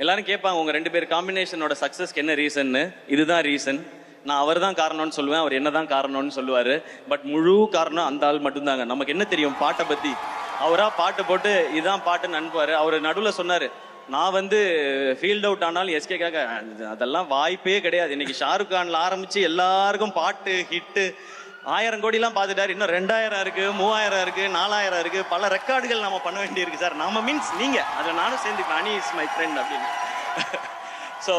எல்லாரும் கேட்பாங்க, உங்கள் 2 பேர் காம்பினேஷனோட சக்ஸஸ்க்கு என்ன ரீசன்னு. இதுதான் ரீசன். நான் அவர் தான் காரணம்னு சொல்லுவேன், அவர் என்ன தான் காரணம்னு சொல்லுவார். பட் முழு காரணம் அந்த ஆள் மட்டும்தாங்க. நமக்கு என்ன தெரியும் பாட்டை பற்றி? அவராக பாட்டு போட்டு இதுதான் பாட்டுன்னு அனுப்புவார். அவர் நடுவில் சொன்னார், நான் வந்து ஃபீல்ட் அவுட் ஆனாலும் எஸ்கேக்காக அதெல்லாம் வாய்ப்பே கிடையாது. இன்னைக்கு ஷாருக் கான்ல ஆரம்பிச்சு எல்லாருக்கும் பாட்டு ஹிட்டு 1000 கோடிலாம் பார்த்துட்டாரு. இன்னும் 2000 இருக்கு, 3000 இருக்கு, 4000 இருக்கு. பல ரெக்கார்டுகள் நம்ம பண்ண வேண்டியிருக்கு சார். நாம மீன்ஸ் நீங்க அதில் நானும் சேர்ந்துப்பேன். அனி இஸ் மை ஃப்ரெண்ட் அப்படின்னு. ஸோ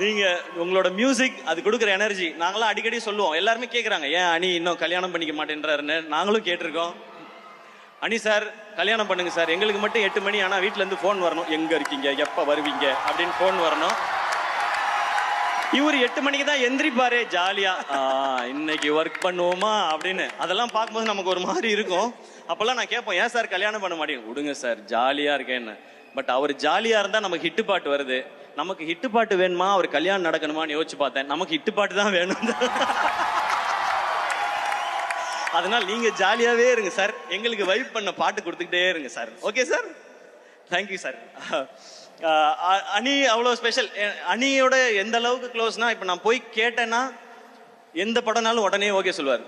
நீங்க உங்களோட மியூசிக் அது கொடுக்குற எனர்ஜி நாங்களாம் அடிக்கடி சொல்லுவோம். எல்லாருமே கேட்குறாங்க, ஏன் அனி இன்னும் கல்யாணம் பண்ணிக்க மாட்டேன்றாருன்னு. நாங்களும் கேட்டிருக்கோம். அனி சார் கல்யாணம் பண்ணுங்க சார், எங்களுக்கு மட்டும் 8 மணி ஆனால் வீட்டிலேருந்து ஃபோன் வரணும், எங்கே இருக்கீங்க, எப்போ வருவீங்க அப்படின்னு ஃபோன் வரணும். இவர் 8 மணிக்கு தான் எந்திரிப்பாரு ஜாலியா, இன்னைக்கு ஒர்க் பண்ணுவோமா அப்படின்னு. அதெல்லாம் பார்க்கும்போது நமக்கு ஒரு மாதிரி இருக்கும். அப்பெல்லாம் நான் கேட்போம், ஏன் சார் கல்யாணம் பண்ண மாட்டேங்க? விடுங்க சார் ஜாலியா இருக்கேன்னு. பட் அவர் ஜாலியா இருந்தா நமக்கு ஹிட்டு பாட்டு வருது. நமக்கு ஹிட்டு பாட்டு வேணுமா, அவர் கல்யாணம் நடக்கணுமான்னு யோசிச்சு பார்த்தேன். நமக்கு ஹிட்டு பாட்டு தான் வேணும். அதனால நீங்க ஜாலியாவே இருங்க சார், எங்களுக்கு வைப் பண்ண பாட்டு கொடுத்துக்கிட்டே இருங்க sir. Okay sir, thank you sir. அனி அவ்வளோ ஸ்பெஷல். அனியோட எந்த அளவுக்கு க்ளோஸ்னா, இப்போ நான் போய் கேட்டேன்னா எந்த படம்னாலும் உடனே ஓகே சொல்லுவார்,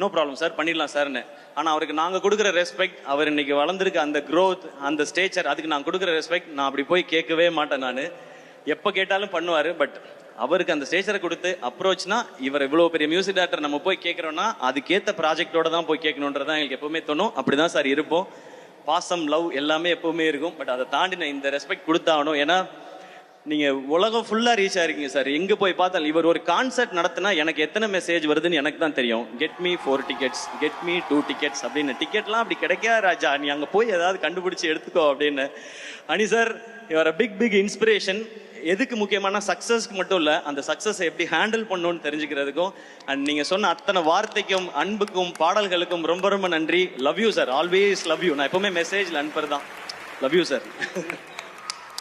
நோ ப்ராப்ளம் சார் பண்ணிடலாம் சார்னு. ஆனால் அவருக்கு நாங்கள் கொடுக்குற ரெஸ்பெக்ட், அவர் இன்னைக்கு வளர்ந்துருக்க அந்த க்ரோத், அந்த ஸ்டேச்சர், அதுக்கு நான் கொடுக்குற ரெஸ்பெக்ட் நான் அப்படி போய் கேட்கவே மாட்டேன். நான் எப்போ கேட்டாலும் பண்ணுவார். பட் அவருக்கு அந்த ஸ்டேச்சரை கொடுத்து அப்ரோச்னா, இவர் இவ்வளோ பெரிய மியூசிக் டைரக்டர் நம்ம போய் கேட்குறோன்னா அதுக்கேற்ற ப்ராஜெக்டோட தான் போய் கேட்கணுன்றதான் எங்களுக்கு எப்பவுமே தோணும். அப்படி தான் சார் இருப்போம். பாசம், லவ் எல்லாமே எப்பவுமே இருக்கும். பட் அதை தாண்டி நான் இந்த ரெஸ்பெக்ட் கொடுத்தாகணும். ஏன்னா நீங்கள் உலகம் ஃபுல்லாக ரீச் ஆகிருக்கீங்க சார். எங்கே போய் பார்த்தாலும் இவர் ஒரு கான்சர்ட் நடத்தினா எனக்கு எத்தனை மெசேஜ் வருதுன்னு எனக்கு தான் தெரியும். Get me 4 tickets, get me 2 tickets அப்படின்னு. டிக்கெட்லாம் அப்படி கிடைக்காது ராஜா, நீ அங்கே போய் ஏதாவது கண்டுபிடிச்சி எடுத்துக்கோ அப்படின்னு. Ani sir, your a big inspiration. எதுக்கு முக்கியமான சக்ஸஸ்க்கு மட்டும் இல்லை, அந்த சக்ஸஸை எப்படி ஹேண்டில் பண்ணணும்னு தெரிஞ்சுக்கிறதுக்கும். அண்ட் நீங்கள் சொன்ன அத்தனை வார்த்தைக்கும், அன்புக்கும், பாடல்களுக்கும் ரொம்ப ரொம்ப நன்றி. Love you sir, always love you. நான் எப்பவுமே மெசேஜில் அனுப்புறது தான் லவ் யூ சார்.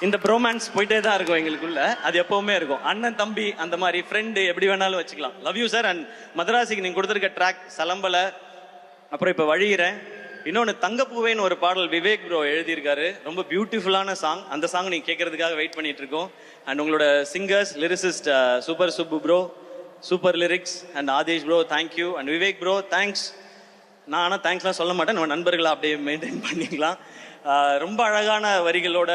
இந்த ப்ரோமான்ஸ் போயிட்டே தான் இருக்கும் எங்களுக்குள்ள, அது எப்பவுமே இருக்கும். அண்ணன் தம்பி அந்த மாதிரி ஃப்ரெண்டு எப்படி வேணாலும் வச்சுக்கலாம். Love you sir. அண்ட் மதராசிக்கு நீங்கள் கொடுத்துருக்க ட்ராக் சலம்பலை, அப்புறம் இப்போ வழிகிறேன். இன்னொன்று தங்கப்பூவேன்னு ஒரு பாடல் விவேக் ப்ரோ எழுதியிருக்காரு, ரொம்ப பியூட்டிஃபுல்லான சாங். அந்த சாங் நீங்கள் கேட்கறதுக்காக வெயிட் பண்ணிட்டு இருக்கோம். அண்ட் உங்களோட singers, lyricist super Subbu bro, super lyrics. And Aadesh bro thank you. And Vivek bro thanks. நான் ஆனால் தேங்க்ஸ்லாம் சொல்ல மாட்டேன், நம்ம நண்பர்களை அப்படியே மெயின்டைன் பண்ணிக்கலாம். ரொம்ப அழகான வரிகளோட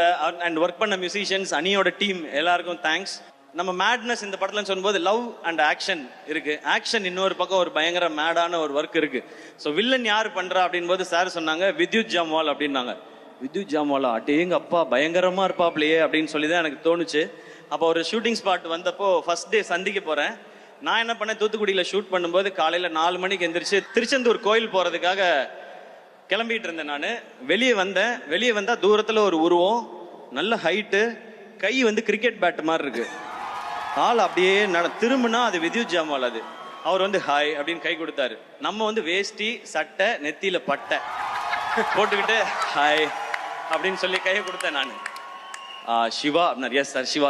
அண்ட் ஒர்க் பண்ண மியூசிஷியன்ஸ், அனியோட டீம் எல்லாருக்கும் தேங்க்ஸ். நம்ம மேட்னஸ் இந்த படத்துல சொல்லும்போது லவ் அண்ட் ஆக்ஷன் இருக்கு. ஆக்ஷன் இன்னொரு பக்கம் ஒரு பயங்கர மேடான ஒரு ஒர்க் இருக்கு. ஸோ வில்லன் யார் பண்றா அப்படின் போது சார் சொன்னாங்க வித்யுத் ஜாம்வால் அப்படின்னாங்க. வித்யுத் ஜாம்வாலா அட்டேங்க அப்பா பயங்கரமா இருப்பாப்லையே அப்படின்னு சொல்லி தான் எனக்கு தோணுச்சு. அப்போ ஒரு ஷூட்டிங் ஸ்பாட் வந்தப்போ ஃபர்ஸ்ட் டே சந்திக்க போறேன். நான் என்ன பண்ணேன், தூத்துக்குடியில ஷூட் பண்ணும்போது காலையில 4 மணிக்கு எந்திரிச்சு திருச்செந்தூர் கோயில் போறதுக்காக கிளம்பிட்டு இருந்தேன். நான் வெளியே வந்தா தூரத்துல ஒரு உருவம், நல்ல ஹைட்டு, கை வந்து கிரிக்கெட் பேட் மாதிரி இருக்கு. ஆள் அப்படியே திரும்பினா அது வித்யுத் ஜாம்வால். அது அவர் வந்து ஹாய் அப்படின்னு கை கொடுத்தாரு. நம்ம வந்து வேஷ்டி சட்டை நெத்தியில பட்டை போட்டுக்கிட்டு ஹாய் அப்படின்னு சொல்லி கையை கொடுத்தேன். நான் சிவா அப்படின்னாரு. Yes sir Siva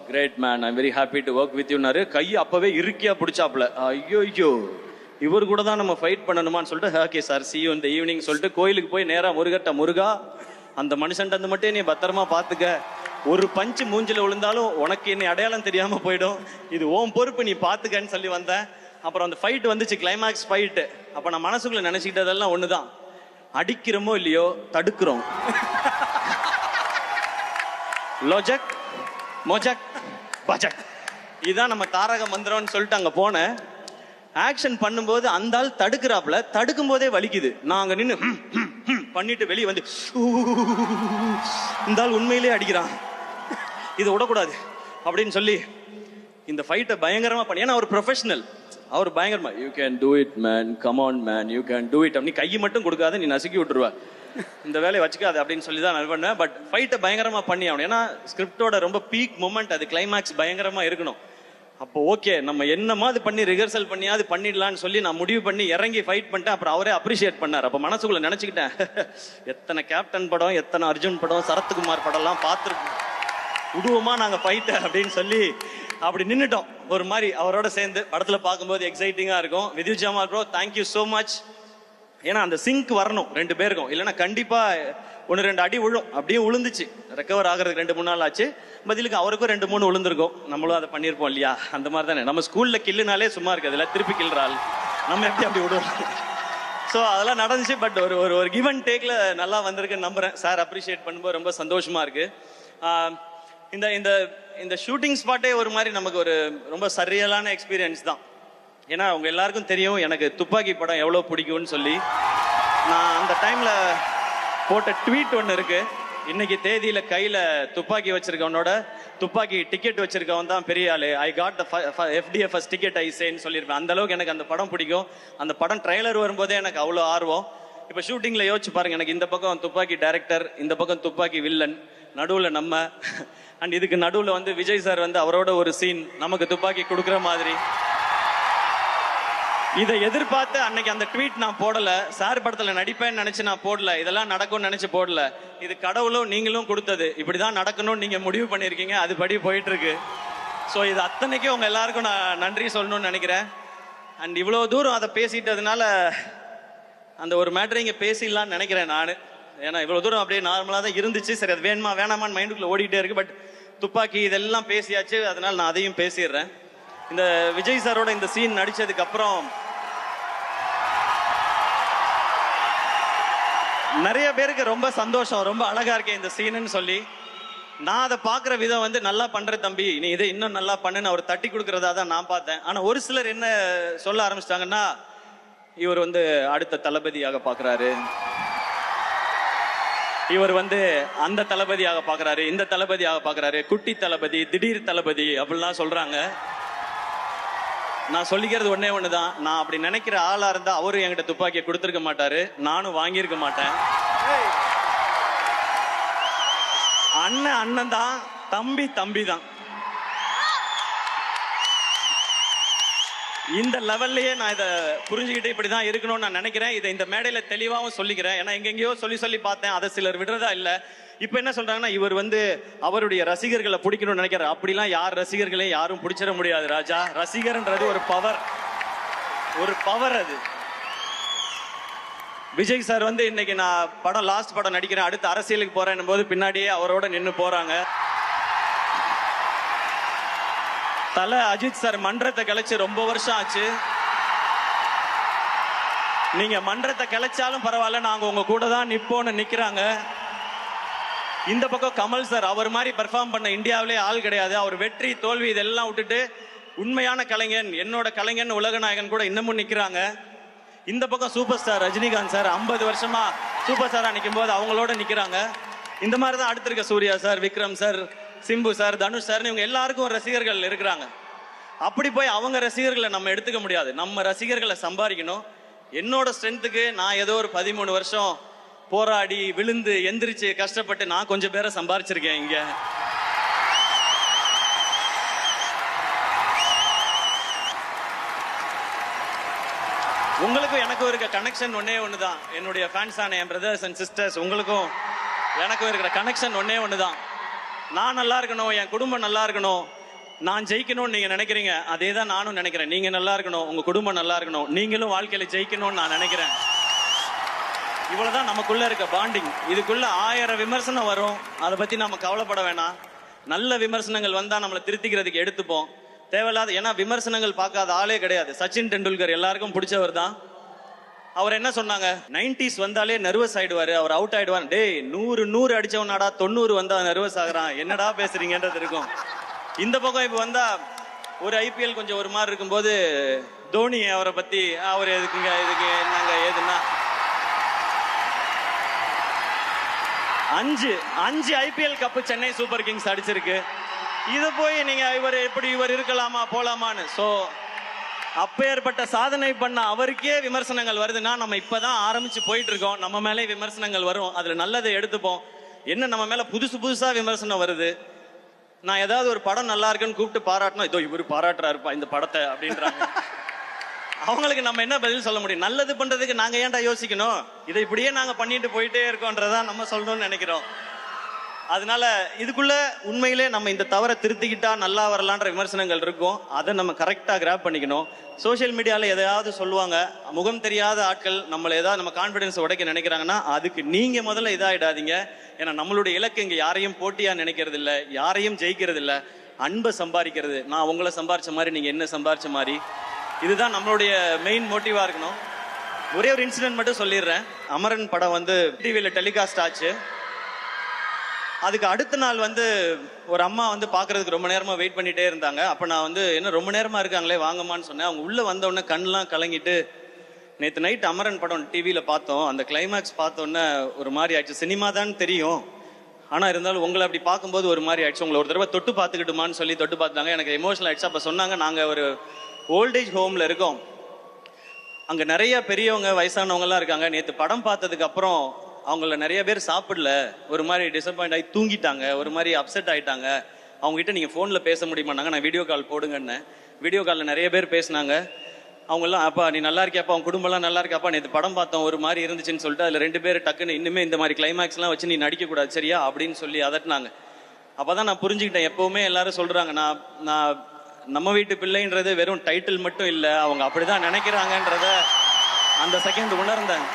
great man, I'm very happy to work with யூனாரு. கை அப்பவே இருக்கியா பிடிச்சாப்ல. ஐயோ இவர் கூட தான் நம்ம ஃபைட் பண்ணணுமான்னு சொல்லிட்டு ஓகே சார் சி யூ இந்த ஈவினிங் சொல்லிட்டு கோயிலுக்கு போய் நேரா முருகா அந்த மனுஷன்ட்டு மட்டும் நீ பத்திரமா பாத்துக்க, ஒரு பஞ்சு மூஞ்சில விழுந்தாலும் உனக்கு என்னை அடையாளம் தெரியாம போயிடும், இது ஓம் பொறுப்பு நீ பாத்துக்கன்னு சொல்லி வந்தேன். அப்புறம் அந்த ஃபைட் வந்துச்சு, கிளைமேக்ஸ் ஃபைட்டு. அப்ப நான் மனசுக்குள்ள நினைச்சுக்கிட்டதெல்லாம் ஒண்ணுதான், அடிக்கிறோமோ இல்லையோ தடுக்கிறோம். லோஜக் மோஜக் பஜக் இதுதான் நம்ம தாரக மந்திரம்னு சொல்லிட்டு அங்க போனேன். ஆக்ஷன் பண்ணும்போது அந்த ஆள் தடுக்கிறாப்ல, தடுக்கும் போதே வலிக்குது. நான் அங்க நின்று பண்ணிட்டு வெளியே வந்து இந்த ஆள் உண்மையிலே அடிக்கிறான், இதை விடக்கூடாது அப்படின்னு சொல்லி இந்த ஃபைட்டை பயங்கரமா பண்ணி, ஏன்னா அவர் ப்ரொஃபஷனல், அவர் பயங்கரமா you can do it man, come on man, you can do it. நீ கையை மட்டும் கொடுக்காத, நீ நசுக்கி விட்டுருவ, இந்த வேலையை வச்சுக்காது அப்படின்னு சொல்லி தான் நான் பண்ணேன். பட் ஃபைட்டை பயங்கரமா பண்ணி ஆகணும், ஏன்னா ஸ்கிரிப்டோட ரொம்ப பீக் மூமெண்ட் அது, கிளைமேக்ஸ் பயங்கரமா இருக்கணும். அப்போ ஓகே நம்ம என்னமாவது பண்ணி ரிஹர்சல் பண்ணியாவது பண்ணிடலான்னு சொல்லி நான் முடிவு பண்ணி இறங்கி ஃபைட் பண்ணிட்டேன். அப்புறம் அவரே அப்ரிஷியேட் பண்ணார். அப்போ மனசுக்குள்ள நினைச்சுக்கிட்டேன், எத்தனை கேப்டன் படம், எத்தனை அர்ஜுன் படம், சரத்குமார் படம்லாம் பார்த்துருக்கோம், விடுவோமா நாங்க ஃபைட்டை அப்படின்னு சொல்லி அப்படி நின்றுட்டோம். ஒரு மாதிரி அவரோட சேர்ந்து படத்துல பார்க்கும்போது எக்ஸைட்டிங்கா இருக்கும். Vidyut Jammwal bro thank you so much. ஏன்னா அந்த சிங்க் வரணும் 2 பேருக்கும், இல்லைன்னா கண்டிப்பா 1-2 அடி விழும். அப்படியே விழுந்துச்சு, ரெக்கவர் ஆகிறதுக்கு 2-3 நாள் ஆச்சு. பதிலுக்கு அவருக்கும் 2-3 விழுந்திருக்கும், நம்மளும் அதை பண்ணியிருப்போம் இல்லையா. அந்த மாதிரி தானே நம்ம ஸ்கூல்ல கில்லுனாலே சும்மா இருக்காது, இல்லை திருப்பி கில்றாள், நம்ம எப்படி அப்படி விடுவோம். ஸோ அதெல்லாம் நடந்துச்சு. பட் ஒரு கிவ் அண்ட் டேக்ல நல்லா வந்திருக்குன்னு நம்புறேன். சார் அப்ரிஷியேட் பண்ணும்போது ரொம்ப சந்தோஷமா இருக்கு. இந்த இந்த இந்த ஷூட்டிங் ஸ்பாட்டே ஒரு மாதிரி நமக்கு ஒரு ரொம்ப சரியலான எக்ஸ்பீரியன்ஸ் தான். ஏன்னா அவங்க எல்லாருக்கும் தெரியும் எனக்கு துப்பாக்கி படம் எவ்வளோ பிடிக்கும்னு சொல்லி. நான் அந்த டைம்ல போட்ட ட்வீட் ஒன்று இருக்கு, இன்னைக்கு தேதியில கையில துப்பாக்கி வச்சிருக்கவனோட துப்பாக்கி டிக்கெட் வச்சிருக்கவன் தான் பெரிய ஆளு, I got the FDFS ticket I சேன்னு சொல்லியிருப்பேன். அந்த அளவுக்கு எனக்கு அந்த படம் பிடிக்கும். அந்த படம் ட்ரெய்லர் வரும்போதே எனக்கு அவ்வளோ ஆர்வம். இப்போ ஷூட்டிங்ல யோசிச்சு பாருங்க, எனக்கு இந்த பக்கம் துப்பாக்கி டைரக்டர், இந்த பக்கம் துப்பாக்கி வில்லன், நடுவுல நம்ம, அண்ட் இதுக்கு நடுவுல வந்து விஜய் சார் வந்து அவரோட ஒரு சீன் நமக்கு துப்பாக்கி கொடுக்குற மாதிரி. இதை எதிர்பார்த்து அன்னைக்கு அந்த ட்வீட் நான் போடல, சார் படத்துல நடிப்பேன்னு நினைச்சு நான் போடல, இதெல்லாம் நடக்கும்னு நினைச்சு போடல. இது கடவுளும் நீங்களும் கொடுத்தது, இப்படிதான் நடக்கணும்னு நீங்க முடிவு பண்ணிருக்கீங்க, அது படி போயிட்டு இருக்கு. ஸோ இது அத்தனைக்கும் உங்க எல்லாருக்கும் நான் நன்றி சொல்லணும்னு நினைக்கிறேன். அண்ட் இவ்வளவு தூரம் அதை பேசிட்டதுனால அந்த ஒரு மேட்டரை இங்க பேசிடலான்னு நினைக்கிறேன் நான். ஏன்னா இவ்வளவு தூரம் அப்படியே நார்மலா தான் இருந்துச்சு, சரி அது வேணுமா வேணாமான்னு மைண்டுக்குள்ள ஓடிட்டே இருக்கு. பட் துப்பாக்கி இதெல்லாம் பேசியாச்சு, அதனால நான் அதையும் பேசிடுறேன். இந்த விஜய் சாரோட இந்த சீன் நடிச்சதுக்கு அப்புறம் நிறைய பேருக்கு ரொம்ப சந்தோஷம், ரொம்ப அழகா இருக்கேன் இந்த சீனுன்னு சொல்லி. நான் அதை பார்க்குற விதம் வந்து நல்லா பண்ற தம்பி, நீ இதை இன்னும் நல்லா பண்ணுன்னு அவர் தட்டி கொடுக்கறதா தான் நான் பார்த்தேன். ஆனா ஒரு சிலர் என்ன சொல்ல ஆரம்பிச்சிட்டாங்கன்னா, இவர் வந்து அடுத்த தளபதியாக பார்க்கறாரு, இவர் வந்து அந்த தளபதியாக பார்க்கறாரு, இந்த தளபதியாக பார்க்கறாரு, குட்டி தளபதி, திடீர் தளபதி அப்படிலாம் சொல்றாங்க. நான் சொல்லிக்கிறது ஒன்னே ஒண்ணுதான், நான் அப்படி நினைக்கிற ஆளா இருந்தா அவரு என்கிட்ட துப்பாக்கியை கொடுத்திருக்க மாட்டாரு, நானும் வாங்கியிருக்க மாட்டேன். அண்ணன் அண்ணன் தான், தம்பி தம்பி தான். இந்த லெவல்லயே நான் இதை புரிஞ்சுக்கிட்டு இப்படிதான் இருக்கணும்னு நான் நினைக்கிறேன். இதை இந்த மேடையில தெளிவாகவும் சொல்லிக்கிறேன். ஏன்னா எங்கெங்கயோ சொல்லி பார்த்தேன், அதை சிலர் விடுறதா இல்ல. இப்ப என்ன சொல்றாங்கன்னா, இவர் வந்து அவருடைய ரசிகர்களை பிடிக்கணும்னு நினைக்கிறார். அப்படிலாம் யார் ரசிகர்களையும் யாரும் பிடிச்சிட முடியாது ராஜா. ரசிகர்ன்றது ஒரு பவர், ஒரு பவர் அது. விஜய் சார் வந்து இன்னைக்கு நான் படம் லாஸ்ட் படம் நடிக்கிறேன், அடுத்து அரசியலுக்கு போறேன் போது பின்னாடியே அவரோட நின்று போறாங்க. தல அஜித் சார் மன்றத்தை கலைச்சு ரொம்ப வருஷம் ஆச்சு. நீங்க மன்றத்தை கலைச்சாலும் பரவாயில்ல, நாங்க உங்க கூட தான் நிப்போன்னு நிக்கிறாங்க. இந்த பக்கம் கமல் சார், அவர் மாதிரி பெர்ஃபார்ம் பண்ண இந்தியாவிலே ஆள் கிடையாது. அவர் வெற்றி தோல்வி இதெல்லாம் விட்டுட்டு உண்மையான கலைஞன், என்னோட கலைஞன், உலக நாயகன் கூட இன்னமும் நிக்கிறாங்க. இந்த பக்கம் சூப்பர் ஸ்டார் ரஜினிகாந்த் சார் 50 வருஷமா சூப்பர் ஸ்டாரா நிற்கும் போது அவங்களோட நிக்கிறாங்க. இந்த மாதிரி தான் அடுத்து இருக்க Suriya sir, Vikram sir, Simbu sir, Dhanush sir, இவங்க எல்லாருக்கும் ரசிகர்கள் இருக்கிறாங்க. அப்படி போய் அவங்க ரசிகர்களை நம்ம எடுத்துக்க முடியாது. நம்ம ரசிகர்களை சம்பாதிக்கணும். என்னோட ஸ்ட்ரென்த்துக்கு நான் ஏதோ ஒரு 13 வருஷம் போராடி விழுந்து எந்திரிச்சு கஷ்டப்பட்டு நான் கொஞ்சம் பேரை சம்பாரிச்சிருக்கேன் இங்க. உங்களுக்கும் எனக்கும் இருக்க கனெக்ஷன் ஒன்னே ஒண்ணுதான். என்னுடைய ஃபேன்ஸ் ஆன என் பிரதர்ஸ் அண்ட் சிஸ்டர்ஸ், உங்களுக்கும் எனக்கும் இருக்கிற கனெக்ஷன் ஒன்னே ஒண்ணுதான். நான் நல்லா இருக்கணும், என் குடும்பம் நல்லா இருக்கணும், நான் ஜெயிக்கணும்னு நீங்க நினைக்கிறீங்க, அதே தான் நானும் நினைக்கிறேன். நீங்க நல்லா இருக்கணும், உங்க குடும்பம் நல்லா இருக்கணும், நீங்களும் வாழ்க்கையில ஜெயிக்கணும்னு நான் நினைக்கிறேன். இவ்வளவுதான் நமக்குள்ள இருக்க பாண்டிங். இதுக்குள்ள 1000 விமர்சனம் வரும், அதை பத்தி நம்ம கவலைப்பட வேணாம். நல்ல விமர்சனங்கள் வந்தா நம்மளை திருத்திக்கிறதுக்கு எடுத்துப்போம். தேவையில்லாத, ஏன்னா விமர்சனங்கள் பார்க்காத ஆளே கிடையாது. சச்சின் டெண்டுல்கர் எல்லாருக்கும் பிடிச்சவர் தான். அவர் என்ன சொன்னாங்க, 90s வந்தாலே நர்வஸ் ஆயிடுவாரு, அவர் அவுட் ஆயிடுவார். டேய் 100 அடிச்சவனாடா 90 வந்தா நர்வஸ் ஆகுறான், என்னடா பேசுறீங்கன்றது இருக்கும். இந்த பக்கம் இப்ப வந்தா ஒரு ஐபிஎல் கொஞ்சம் ஒரு மாதிரி இருக்கும்போது தோனி அவரை பத்தி, அவர் எதுக்குங்க, இதுக்கு என்னங்க ஏதுன்னா, 5 IPL cup Chennai super Kings அடிச்சிருக்கு. இது போய் நீங்க இவர் இருக்கலாமா போலாமான்னு. சோ அப்பேற்பட்ட சாதனை பண்ண அவருக்கே விமர்சனங்கள் வருதுன்னா நம்ம இப்பதான் ஆரம்பிச்சு போயிட்டு இருக்கோம். நம்ம மேலே விமர்சனங்கள் வரும், அதுல நல்லதை எடுத்துப்போம். என்ன நம்ம மேல புதுசா விமர்சனம் வருது. நான் ஏதாவது ஒரு படம் நல்லா இருக்குன்னு கூப்பிட்டு பாராட்டினா, இதோ இவரு பாராட்டுறாருப்பா இந்த படத்தை அப்படின்றாங்க. அவங்களுக்கு நம்ம என்ன பதில் சொல்ல முடியும்? நல்லது பண்றதுக்கு நாங்க ஏன்டா யோசிக்கணும், இதை இப்படியே நாங்க பண்ணிட்டு போயிட்டே இருக்கோன்றதான் நம்ம சொல்லணும்னு நினைக்கிறோம். அதனால இதுக்குள்ள உண்மையிலே நம்ம இந்த தவறை திருத்திக்கிட்டா நல்லா வரலான்ற விமர்சனங்கள் இருக்கும். அதை நம்ம கரெக்டா கிராப் பண்ணிக்கணும். சோசியல் மீடியால எதையாவது சொல்லுவாங்க, முகம் தெரியாத ஆட்கள் நம்மளை ஏதாவது நம்ம கான்பிடன்ஸ் உடைக்க நினைக்கிறாங்கன்னா அதுக்கு நீங்க முதல்ல இதாயிடாதீங்க. ஏன்னா நம்மளுடைய இலக்கு இங்க யாரையும் போட்டியா நினைக்கிறது இல்லை, யாரையும் ஜெயிக்கிறது இல்லை, அன்பை சம்பாதிக்கிறது. நான் உங்களை சம்பாரிச்ச மாதிரி நீங்க என்ன சம்பாரிச்ச மாதிரி, இதுதான் நம்மளுடைய மெயின் மோட்டிவா இருக்கணும். ஒரே ஒரு இன்சிடென்ட் மட்டும் சொல்லிடுறேன். அமரன் படம் டிவியில டெலிகாஸ்ட் ஆச்சு. அதுக்கு அடுத்த நாள் ஒரு அம்மா பாக்குறதுக்கு ரொம்ப நேரமா வெயிட் பண்ணிட்டே இருந்தாங்க. அப்ப நான் என்ன ரொம்ப நேரமா இருக்காங்களே வாங்கம்மான்னு சொன்னேன். அவங்க உள்ள வந்த உடனே கண்ணெல்லாம் கலங்கிட்டு, நேற்று நைட் அமரன் படம் டிவியில பார்த்தோம், அந்த கிளைமேக்ஸ் பார்த்தோன்னே ஒரு மாதிரி ஆயிடுச்சு. சினிமா தான் தெரியும், ஆனா இருந்தாலும் உங்களை அப்படி பார்க்கும்போது ஒரு மாதிரி ஆயிடுச்சு, உங்களை ஒரு தடவை தொட்டு பார்த்துக்கிட்டுமான்னு சொல்லி தொட்டு பார்த்தாங்க. எனக்கு எமோஷனல் ஆயிடுச்சு. அப்ப சொன்னாங்க, நாங்க ஒரு ஓல்டேஜ் ஹோம்ல இருக்கோம், அங்க நிறைய பெரியவங்க வயசானவங்க எல்லாம் இருக்காங்க. நேற்று படம் பார்த்ததுக்கு அப்புறம் அவங்கள நிறைய பேர் சாப்பிடல, ஒரு மாதிரி டிசப்பாயிண்ட் ஆகி தூங்கிட்டாங்க, ஒரு மாதிரி அப்செட் ஆயிட்டாங்க. அவங்க கிட்ட நீங்க போன்ல பேச முடியுமான்னாங்க. நான் வீடியோ கால் போடுங்கன்னு. வீடியோ காலில் நிறைய பேர் பேசினாங்க. அவங்க எல்லாம், அப்பா நீ நல்லா இருக்கியாப்பா, அவங்க குடும்பம் எல்லாம் நல்லா இருக்காப்பா, நேற்று படம் பார்த்தோம் ஒரு மாதிரி இருந்துச்சுன்னு சொல்லிட்டு அதுல 2 பேர் டக்குன்னு இனிமே இந்த மாதிரி கிளைமேக்ஸ் எல்லாம் வச்சு நீ நடிக்க கூடாது சரியா அப்படின்னு சொல்லி அதட்டினாங்க. அப்பதான் நான் புரிஞ்சுக்கிட்டேன். எப்பவுமே எல்லாரும் சொல்றாங்க, நான் நம்ம வீட்டு பிள்ளைன்றது வெறும் டைட்டில் மட்டும் இல்ல, அவங்க அப்படிதான் நினைக்கிறாங்கன்றத அந்த செகண்ட் உணர்ந்தாங்க.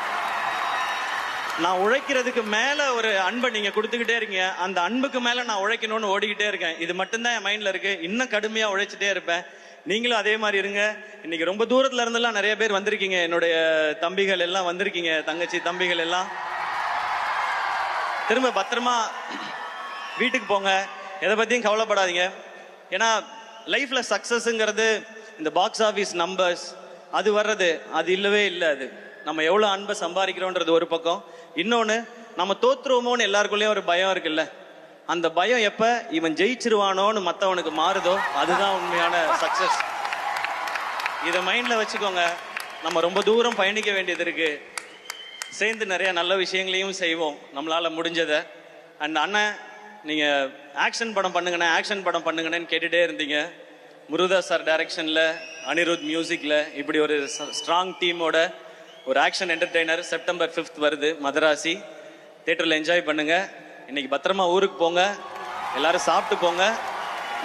நான் உழைக்கிறதுக்கு மேல ஒரு அன்பை நீங்க கொடுத்துக்கிட்டே இருக்கீங்க, அந்த அன்புக்கு மேல நான் உழைக்கணும்னு ஓடிக்கிட்டே இருக்கேன். இது மட்டும்தான் என் மைண்ட்ல இருக்கு. இன்னும் கடுமையா உழைச்சிட்டே இருப்பேன். நீங்களும் அதே மாதிரி இருங்க. இன்னைக்கு ரொம்ப தூரத்துல இருந்தெல்லாம் நிறைய பேர் வந்திருக்கீங்க, என்னுடைய தம்பிகள் எல்லாம் வந்திருக்கீங்க, தங்கச்சி தம்பிகள் எல்லாம். திரும்ப பத்திரமா வீட்டுக்கு போங்க, எதை பத்தியும் கவலைப்படாதீங்க. ஏன்னா லைஃப்ல சக்சஸ்ங்கிறது இந்த பாக்ஸ் ஆபீஸ் நம்பர்ஸ் அது வர்றது அது இல்லவே இல்லை. அது நம்ம எவ்வளவு அன்பை சம்பாதிக்கிறோன்றது ஒரு பக்கம். இன்னொன்னு, நம்ம தோத்துருவோமோன்னு எல்லாருக்குள்ளேயும் ஒரு பயம் இருக்குல்ல, அந்த பயம் எப்ப இவன் ஜெயிச்சிருவானோன்னு மத்தவனுக்கு மாறுதோ அதுதான் உண்மையான சக்சஸ். இதை மைண்ட்ல வச்சுக்கோங்க. நம்ம ரொம்ப தூரம் பயணிக்க வேண்டியது இருக்கு. சேர்ந்து நிறைய நல்ல விஷயங்களையும் செய்வோம் நம்மளால முடிஞ்சதை. அண்ட் அண்ணன், நீங்க ஆக்ஷன் படம் பண்ணுங்கண்ணே, ஆக்ஷன் படம் பண்ணுங்கன்னு கேட்டுட்டே இருந்தீங்க. முருகதாஸ் சார் டைரக்ஷன்ல, அனிருத் மியூசிக்ல, இப்படி ஒரு ஸ்ட்ராங் டீமோட ஒரு ஆக்ஷன் என்டர்டெய்னர் செப்டம்பர் 5 வருது. மதராசி தியேட்டர்ல என்ஜாய் பண்ணுங்க. இன்னைக்கு பத்திரமா ஊருக்கு போங்க, எல்லாரும் சாப்பிட்டு போங்க.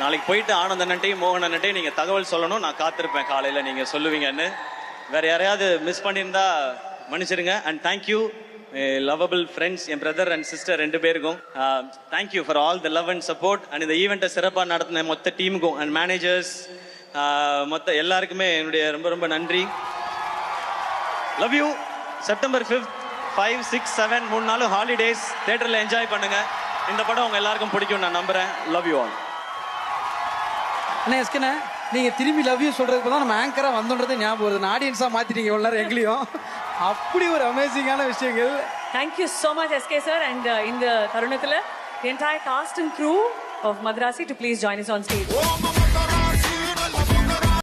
நாளைக்கு போயிட்டு ஆனந்த் அண்ணன்ட்டையும் மோகன் அண்ணன்ட்டையும் நீங்க தகவல் சொல்லணும். நான் காத்திருப்பேன் காலையில நீங்க சொல்லுவீங்கன்னு. வேற யாரையாவது மிஸ் பண்ணியிருந்தா மன்னிச்சிருங்க. And thank you lovable friends, N brother and sister 2 பேருக்கும் thank you for all the love and support. And இந்த ஈவெண்ட்டை சிறப்பாக நடத்தின மொத்த டீமுக்கும் அண்ட் மேனேஜர்ஸ் மொத்த எல்லாருக்குமே என்னுடைய ரொம்ப ரொம்ப நன்றி. Love you. செப்டம்பர் 5, 6, 7 3 நாளும் ஹாலிடேஸ். தியேட்டர்ல என்ஜாய் பண்ணுங்க. இந்த படம் உங்க எல்லாருக்கும் பிடிக்கும் நான் நம்புறேன். Love you all. அண்ணா எஸ்கண்ணே, நீங்க திரும்பி லவ் யூ சொல்றதுக்கு தான் நம்ம ஆங்கரா வந்தோன்றதே ஞாபகம் வருது. ஆடியன்ஸா மாத்திட்டீங்க இவ்வளவு நேரம் எங்களையும். அப்படி ஒரு அமேசிங்கான விஷயங்கள். Thank you so much SK sir, and in the தருணத்துல the entire cast and crew of Madrasi to please join us on stage.